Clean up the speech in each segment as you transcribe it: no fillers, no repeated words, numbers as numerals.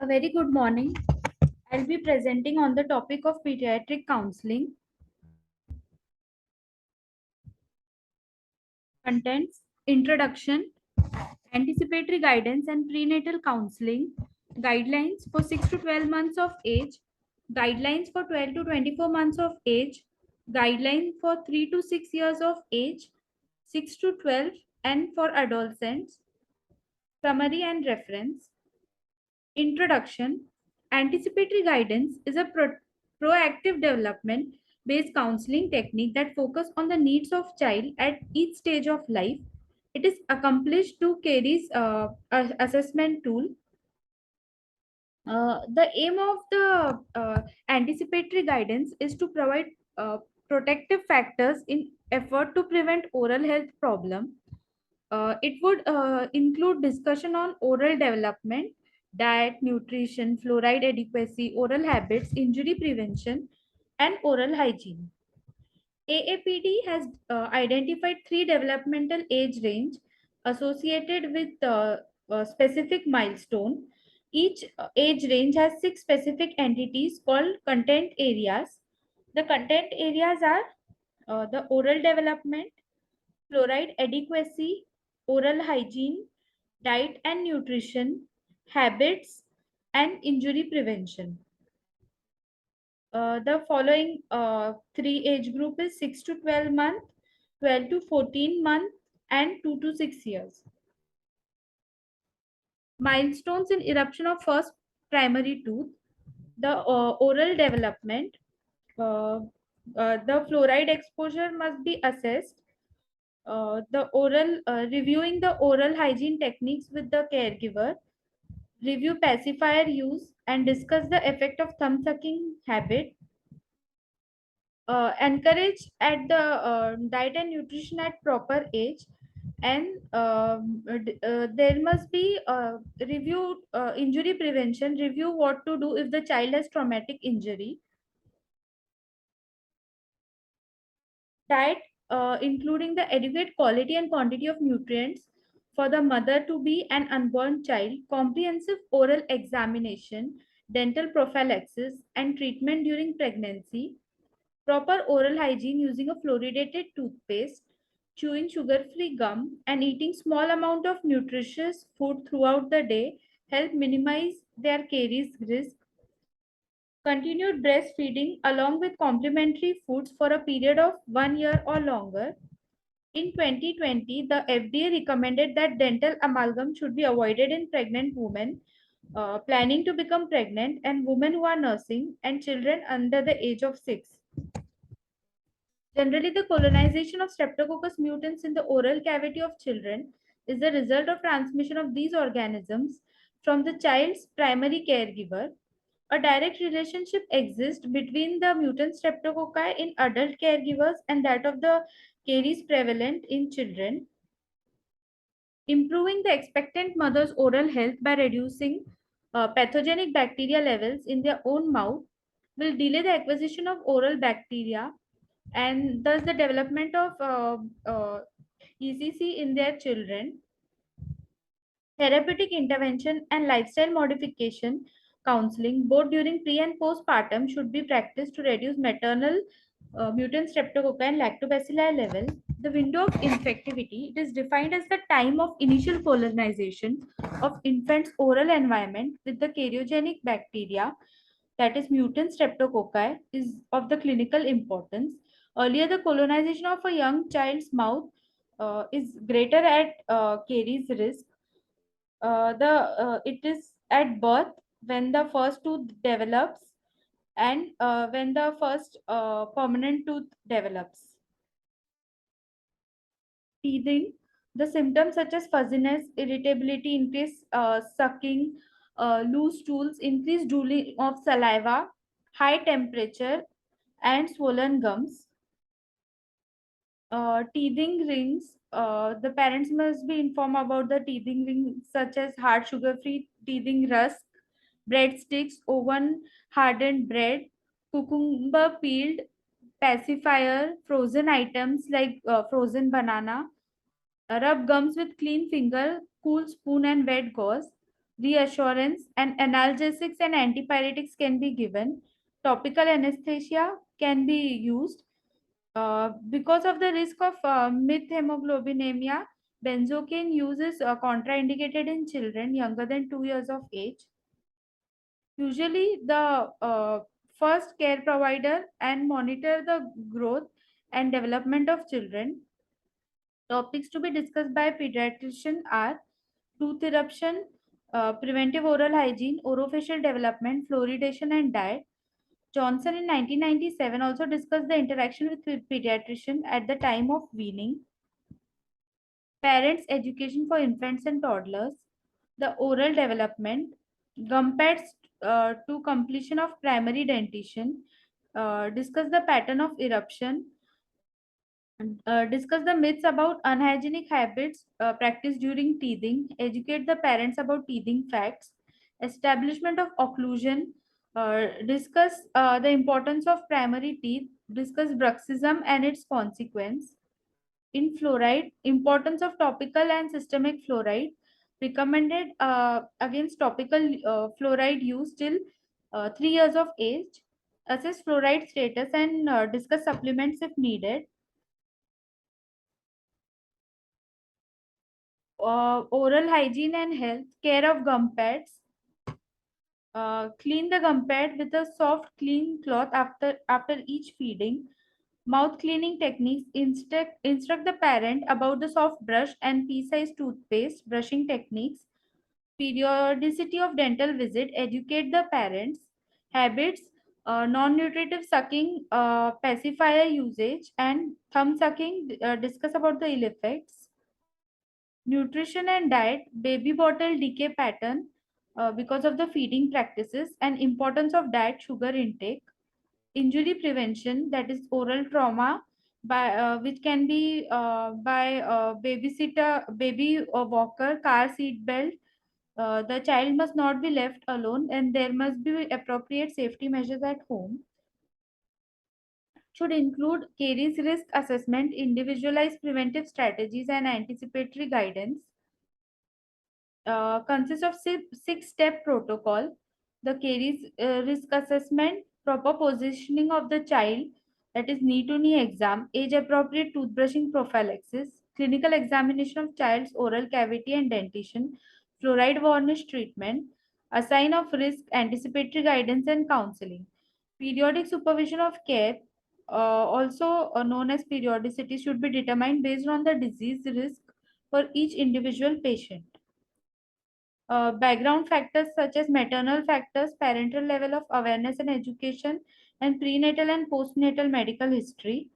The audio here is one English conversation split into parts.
A very good morning. I'll be presenting on the topic of pediatric counseling. Contents: Introduction, Anticipatory Guidance and Prenatal Counseling, Guidelines for 6 to 12 months of age, Guidelines for 12 to 24 months of age, Guideline for 3 to 6 years of age, 6 to 12, and for adolescents. Summary and reference. Introduction. Anticipatory guidance is a proactive development based counseling technique that focuses on the needs of child at each stage of life. It is accomplished through Carey's assessment tool. The aim of the anticipatory guidance is to provide protective factors in effort to prevent oral health problem. It would include discussion on oral development, diet, nutrition, fluoride adequacy, oral habits, injury prevention, and oral hygiene. AAPD has identified three developmental age range associated with specific milestone. Each age range has six specific entities called content areas. The content areas are the oral development, fluoride adequacy, oral hygiene, diet and nutrition, habits, and injury prevention. The following three age group is 6 to 12 month, 12 to 14 month, and 2 to 6 years. Milestones in eruption of first primary tooth, the oral development, the fluoride exposure must be assessed, the oral reviewing the oral hygiene techniques with the caregiver, review pacifier use and discuss the effect of thumb sucking habit, encourage at the diet and nutrition at proper age, and there must be review injury prevention, review what to do if the child has traumatic injury. Diet, including the adequate quality and quantity of nutrients for the mother to be and unborn child, comprehensive oral examination, dental prophylaxis, and treatment during pregnancy, proper oral hygiene using a fluoridated toothpaste, chewing sugar-free gum, and eating small amount of nutritious food throughout the day help minimize their caries risk. Continued breastfeeding along with complementary foods for a period of 1 year or longer. In 2020, the FDA recommended that dental amalgam should be avoided in pregnant women planning to become pregnant and women who are nursing and children under the age of 6. Generally, the colonization of Streptococcus mutans in the oral cavity of children is the result of transmission of these organisms from the child's primary caregiver. A direct relationship exists between the mutant streptococci in adult caregivers and that of the caries prevalent in children. Improving the expectant mother's oral health by reducing pathogenic bacteria levels in their own mouth will delay the acquisition of oral bacteria and thus the development of ECC in their children. Therapeutic intervention and lifestyle modification counseling, both during pre and postpartum, should be practiced to reduce maternal mutant streptococci and lactobacilli level. The window of infectivity, it is defined as the time of initial colonization of infant's oral environment with the karyogenic bacteria, that is mutant streptococci, is of the clinical importance. Earlier, the colonization of a young child's mouth is greater at caries risk. The it is at birth when the first tooth develops and when the first permanent tooth develops. Teething, the symptoms such as fuzziness, irritability, increased sucking, loose stools, increased drooling of saliva, high temperature, and swollen gums. Teething rings, the parents must be informed about the teething rings such as hard sugar-free teething rusk, breadsticks, oven hardened bread, cucumber peeled, pacifier, frozen items like frozen banana, rub gums with clean finger, cool spoon and wet gauze. reassurance, and analgesics and antipyretics can be given. Topical anesthesia can be used. Because of the risk of methemoglobinemia, benzocaine use is contraindicated in children younger than 2 years of age. Usually, the first care provider and monitor the growth and development of children. Topics to be discussed by pediatrician are tooth eruption, preventive oral hygiene, orofacial development, fluoridation, and diet. Johnson in 1997 also discussed the interaction with pediatrician at the time of weaning, parents' education for infants and toddlers, the oral development, gum pads to completion of primary dentition, discuss the pattern of eruption, discuss the myths about unhygienic habits practiced during teething, educate the parents about teething facts, establishment of occlusion, discuss the importance of primary teeth, discuss bruxism and its consequence. In fluoride, importance of topical and systemic fluoride, recommended against topical fluoride use till 3 years of age, assess fluoride status and discuss supplements if needed. Oral hygiene and health, care of gum pads. Clean the gum pad with a soft, clean cloth after each feeding. Mouth cleaning techniques. Instruct the parent about the soft brush and pea-sized toothpaste brushing techniques. Periodicity of dental visit. Educate the parents. Habits. Non-nutritive sucking, pacifier usage, and thumb sucking. Discuss about the ill effects. Nutrition and diet, baby bottle decay pattern because of the feeding practices and importance of diet sugar intake. Injury prevention, that is oral trauma, by which can be by babysitter, baby walker, car seat belt. The child must not be left alone, and there must be appropriate safety measures at home. Should include caries risk assessment, individualized preventive strategies, and anticipatory guidance. Consists of six-step protocol. The caries risk assessment, proper positioning of the child, that is knee-to-knee exam, age-appropriate toothbrushing prophylaxis, clinical examination of child's oral cavity and dentition, fluoride varnish treatment, a sign of risk, anticipatory guidance and counseling. Periodic supervision of care, also known as periodicity, should be determined based on the disease risk for each individual patient. Background factors such as maternal factors, parental level of awareness and education, and prenatal and postnatal medical history.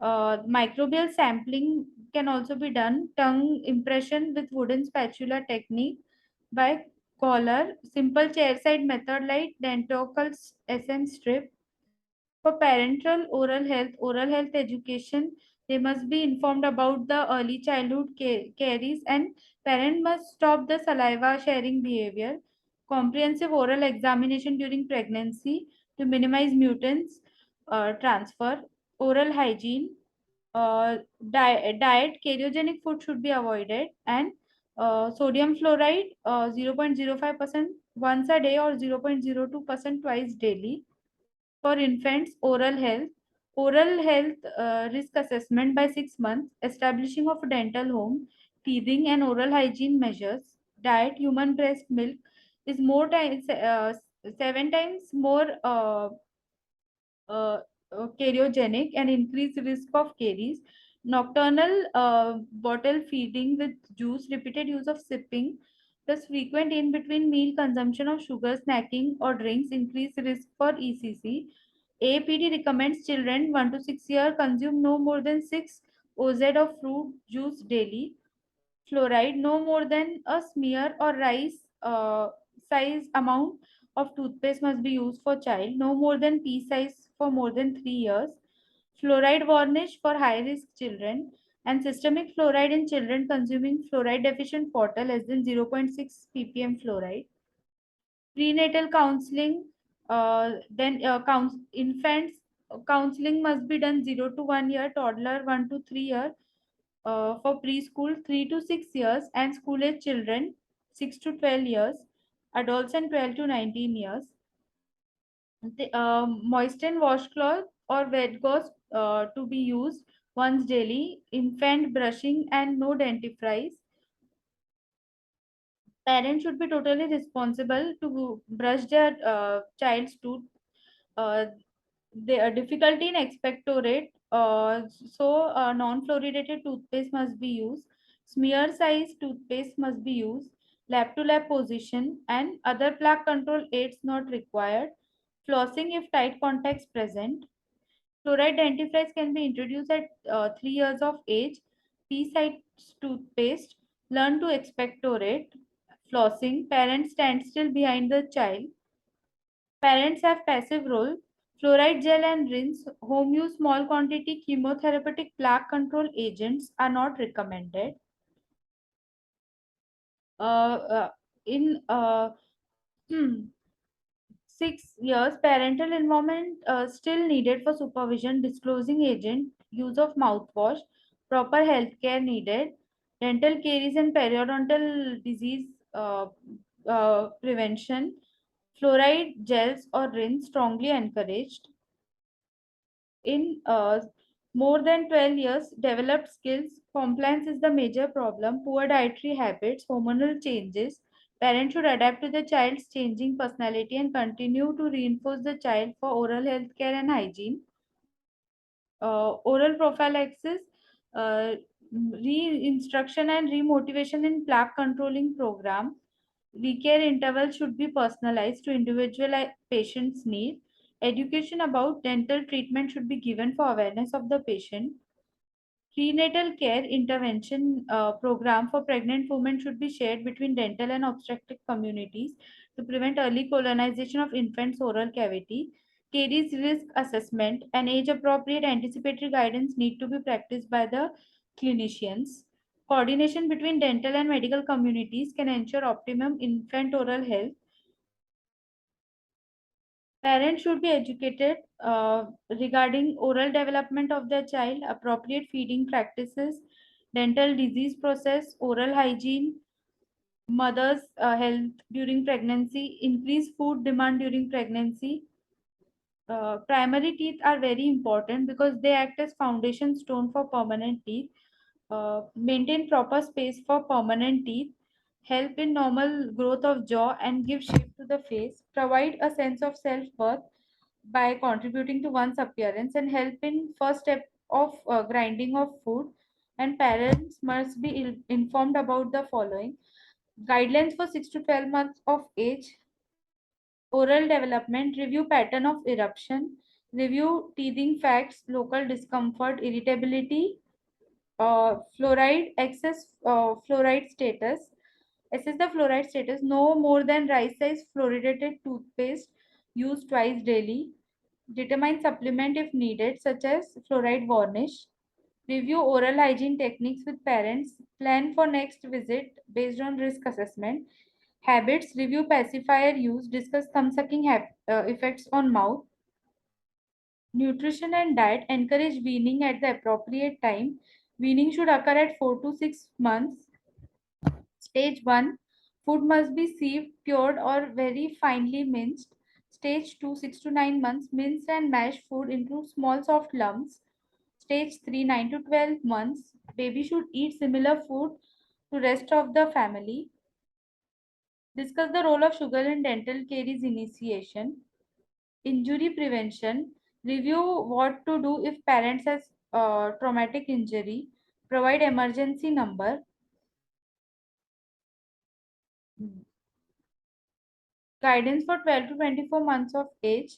Microbial sampling can also be done. Tongue impression with wooden spatula technique by collar. Simple chairside method like dentocal SM strip. For parental oral health education, they must be informed about the early childhood caries, and parent must stop the saliva sharing behavior. Comprehensive oral examination during pregnancy to minimize mutants transfer. Oral hygiene, diet, carcinogenic food should be avoided, and sodium fluoride 0.05% once a day or 0.02% twice daily. For infants, oral health risk assessment by 6 months, establishing of a dental home, teething and oral hygiene measures. Diet, human breast milk is 7 times more uh, carcinogenic and increased risk of caries. Nocturnal bottle feeding with juice, repeated use of sipping, plus frequent in between meal consumption of sugar, snacking, or drinks increase risk for ECC. AAPD recommends children 1 to 6 years consume no more than 6 OZ of fruit juice daily. Fluoride, no more than a smear or rice size amount of toothpaste must be used for child, no more than pea size for more than 3 years. Fluoride varnish for high risk children, and systemic fluoride in children consuming fluoride deficient water less than 0.6 ppm fluoride. Prenatal counseling, then infants counseling must be done 0 to 1 year, toddler 1 to 3 year, for preschool 3 to 6 years, and school age children 6 to 12 years. adults and 12 to 19 years. Moisten washcloth or wet gauze to be used once daily. Infant brushing and no dentifrice. Parents should be totally responsible to brush their child's tooth. Uh, the difficulty in expectorate, so non-fluoridated toothpaste must be used. Smear size toothpaste must be used. Lab to lab position and other plaque control aids not required. Flossing if tight contacts present. Fluoride dentifrice can be introduced at 3 years of age. Pea-side toothpaste. Learn to expectorate. Flossing. Parents stand still behind the child. Parents have passive role. Fluoride gel and rinse. Home use small quantity chemotherapeutic plaque control agents are not recommended. Uh, in hmm, 6 years, parental involvement still needed for supervision, disclosing agent, use of mouthwash, proper health care needed, dental caries and periodontal disease prevention, fluoride gels or rinse strongly encouraged. In more than 12 years, developed skills, compliance is the major problem, poor dietary habits, hormonal changes. Parents should adapt to the child's changing personality and continue to reinforce the child for oral health care and hygiene. Oral prophylaxis, re-instruction and remotivation in plaque controlling program. Recare intervals should be personalized to individual patient's need. Education about dental treatment should be given for awareness of the patient. Prenatal care intervention program for pregnant women should be shared between dental and obstetric communities to prevent early colonization of infants' oral cavity. Caries risk assessment and age-appropriate anticipatory guidance need to be practiced by the clinicians. Coordination between dental and medical communities can ensure optimum infant oral health. Parents should be educated regarding oral development of their child, appropriate feeding practices, dental disease process, oral hygiene, mother's health during pregnancy, increased food demand during pregnancy. Primary teeth are very important because they act as foundation stone for permanent teeth. Maintain proper space for permanent teeth, help in normal growth of jaw and give shape to the face, provide a sense of self-worth by contributing to one's appearance, and help in first step of grinding of food. And parents must be informed about the following guidelines for 6 to 12 months of age. Oral development, review pattern of eruption, review teething facts, local discomfort, irritability, fluoride excess fluoride status. Assess the fluoride status. No more than rice size fluoridated toothpaste used twice daily. Determine supplement if needed, such as fluoride varnish. Review oral hygiene techniques with parents. Plan for next visit based on risk assessment. Habits. Review pacifier use. Discuss thumb sucking effects on mouth. Nutrition and diet. Encourage weaning at the appropriate time. Weaning should occur at 4 to 6 months. Stage 1. Food must be sieved, cured, or very finely minced. Stage 2. 6 to 9 months. Minced and mashed food include small soft lumps. Stage 3. 9 to 12 months. Baby should eat similar food to rest of the family. Discuss the role of sugar in dental caries initiation. Injury prevention. Review what to do if parents has traumatic injury. Provide emergency number. Guidance for 12 to 24 months of age.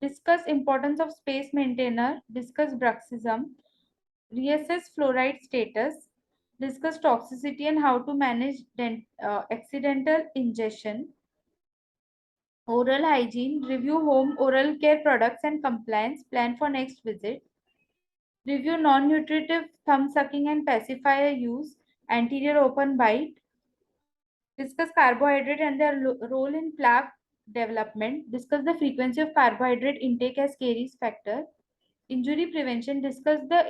Discuss importance of space maintainer. Discuss bruxism. Reassess fluoride status. Discuss toxicity and how to manage accidental ingestion. Oral hygiene. Review home oral care products and compliance. Plan for next visit. Review non-nutritive thumb sucking and pacifier use. Anterior open bite. Discuss carbohydrate and their role in plaque development. Discuss the frequency of carbohydrate intake as caries factor. Injury prevention. Discuss the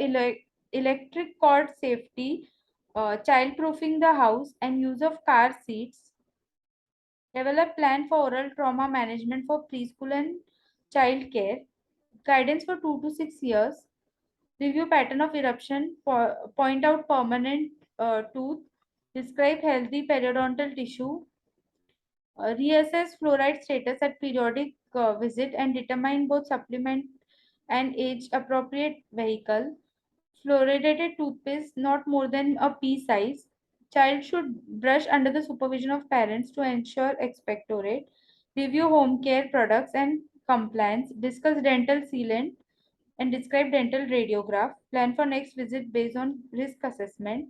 electric cord safety child-proofing the house and use of car seats, develop plan for oral trauma management for preschool and child care, guidance for 2 to 6 years, review pattern of eruption, point out permanent tooth, describe healthy periodontal tissue, reassess fluoride status at periodic visit and determine both supplement and age appropriate vehicle. Fluoridated toothpaste not more than a pea size. Child should brush under the supervision of parents to ensure expectorate. Review home care products and compliance. Discuss dental sealant and describe dental radiograph. Plan for next visit based on risk assessment.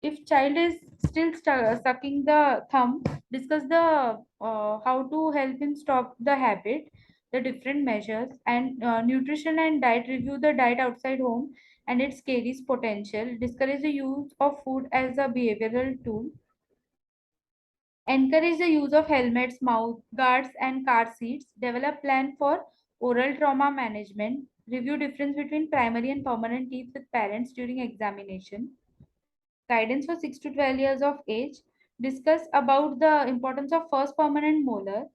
If child is still sucking the thumb, discuss the how to help him stop the habit, the different measures, and nutrition and diet. Review the diet outside home and its caries potential. Discourage the use of food as a behavioral tool. Encourage the use of helmets, mouth guards, and car seats. Develop plan for oral trauma management. Review difference between primary and permanent teeth with parents during examination. Guidance for 6 to 12 years of age. Discuss about the importance of first permanent molar.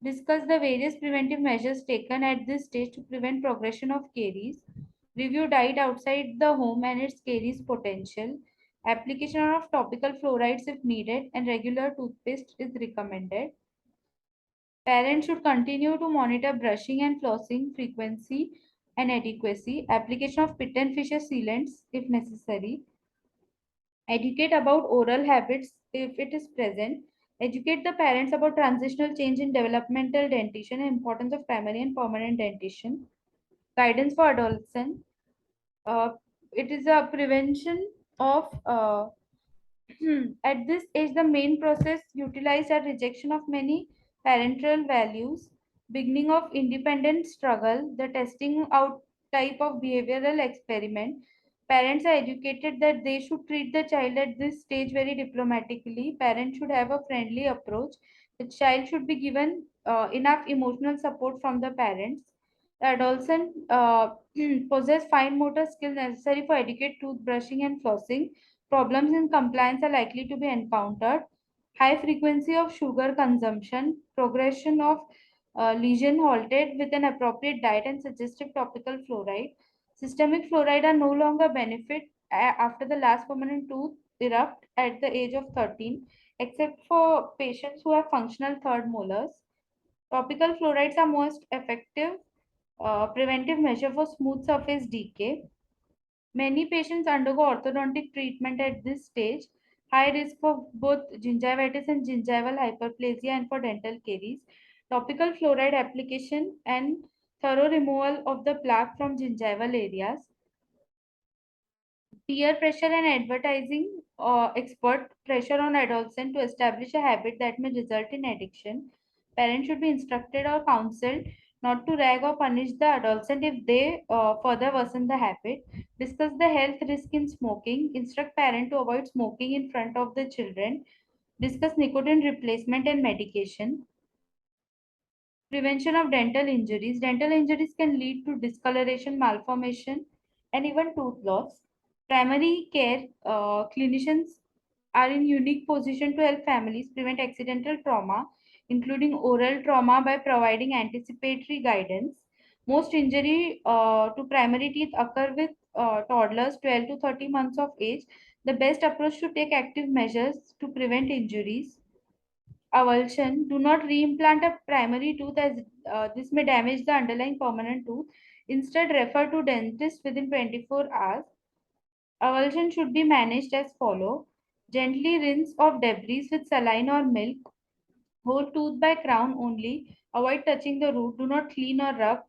Discuss the various preventive measures taken at this stage to prevent progression of caries. Review diet outside the home and its caries potential. Application of topical fluorides if needed and regular toothpaste is recommended. Parents should continue to monitor brushing and flossing frequency and adequacy. Application of pit and fissure sealants if necessary. Educate about oral habits if it is present. Educate the parents about transitional change in developmental dentition and importance of primary and permanent dentition. Guidance for adolescent. Uh, it is a prevention of at this age, the main process utilized are rejection of many parental values, beginning of independent struggle, the testing out type of behavioral experiment. Parents are educated that they should treat the child at this stage very diplomatically. Parents should have a friendly approach. The child should be given enough emotional support from the parents. The adolescent possess fine motor skills necessary for adequate toothbrushing and flossing. Problems in compliance are likely to be encountered. High frequency of sugar consumption, progression of lesion halted with an appropriate diet and suggestive topical fluoride. Systemic fluoride are no longer benefit after the last permanent tooth erupt at the age of 13, except for patients who have functional third molars. Topical fluorides are most effective preventive measure for smooth surface decay. Many patients undergo orthodontic treatment at this stage, high risk for both gingivitis and gingival hyperplasia and for dental caries. Topical fluoride application and thorough removal of the plaque from gingival areas. Peer pressure and advertising expert pressure on adolescents to establish a habit that may result in addiction. Parents should be instructed or counseled not to rag or punish the adolescent if they further worsen the habit. Discuss the health risk in smoking. Instruct parent to avoid smoking in front of the children. Discuss nicotine replacement and medication. Prevention of dental injuries. Dental injuries can lead to discoloration, malformation, and even tooth loss. Primary care clinicians are in unique position to help families prevent accidental trauma, including oral trauma, by providing anticipatory guidance. Most injury to primary teeth occur with toddlers 12 to 30 months of age. The best approach to take active measures to prevent injuries. Avulsion. Do not reimplant a primary tooth as this may damage the underlying permanent tooth. Instead, refer to dentist within 24 hours. Avulsion should be managed as follow. Gently rinse off debris with saline or milk. Hold tooth by crown only. Avoid touching the root. Do not clean or rub.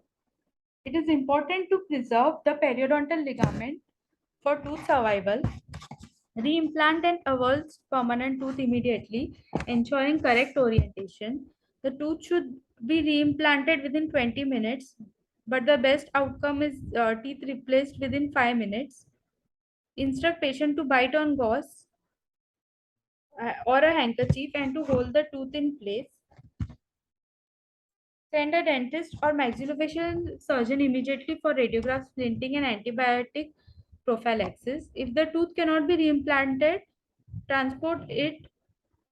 It is important to preserve the periodontal ligament for tooth survival. Reimplant an avulsed permanent tooth immediately, ensuring correct orientation. The tooth should be reimplanted within 20 minutes, but the best outcome is teeth replaced within 5 minutes. Instruct patient to bite on gauze or a handkerchief and to hold the tooth in place. Send a dentist or maxillofacial surgeon immediately for radiographs, splinting, and antibiotic prophylaxis. If the tooth cannot be reimplanted, transport it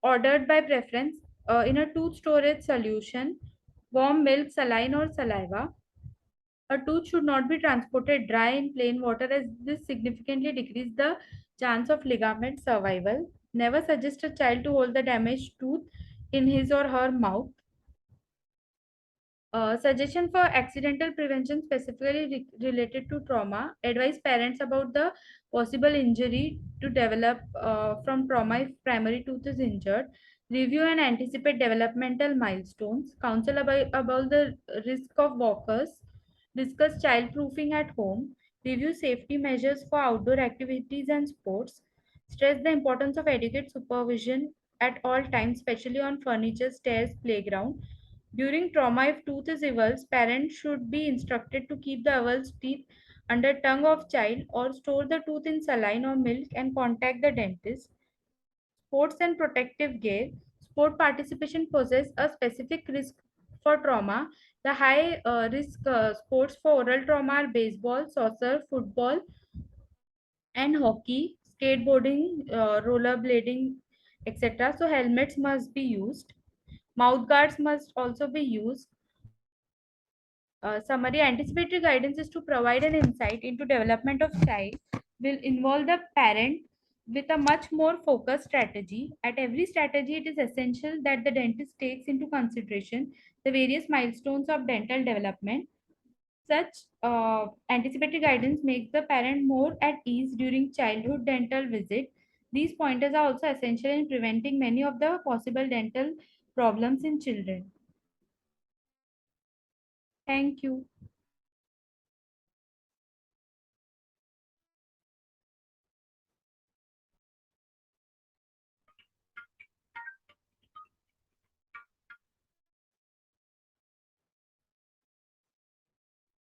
ordered by preference in a tooth storage solution, warm milk, saline, or saliva. A tooth should not be transported dry in plain water as this significantly decreases the chance of ligament survival. Never suggest a child to hold the damaged tooth in his or her mouth. Suggestion for accidental prevention specifically related to trauma. Advise parents about the possible injury to develop from trauma if primary tooth is injured. Review and anticipate developmental milestones. Counsel about the risk of walkers. Discuss child proofing at home. Review safety measures for outdoor activities and sports. Stress the importance of adequate supervision at all times, especially on furniture, stairs, playground. During trauma, if tooth is avulsed, parents should be instructed to keep the avulsed teeth under tongue of child or store the tooth in saline or milk and contact the dentist. Sports and protective gear. Sport participation poses a specific risk for trauma. The high risk sports for oral trauma are baseball, soccer, football, and hockey, skateboarding, rollerblading, etc. So helmets must be used. Mouth guards must also be used. Summary: anticipatory guidance is to provide an insight into development of child, will involve the parent with a much more focused strategy. At every strategy, it is essential that the dentist takes into consideration the various milestones of dental development. Such anticipatory guidance makes the parent more at ease during childhood dental visit. These pointers are also essential in preventing many of the possible dental problems in children. Thank you.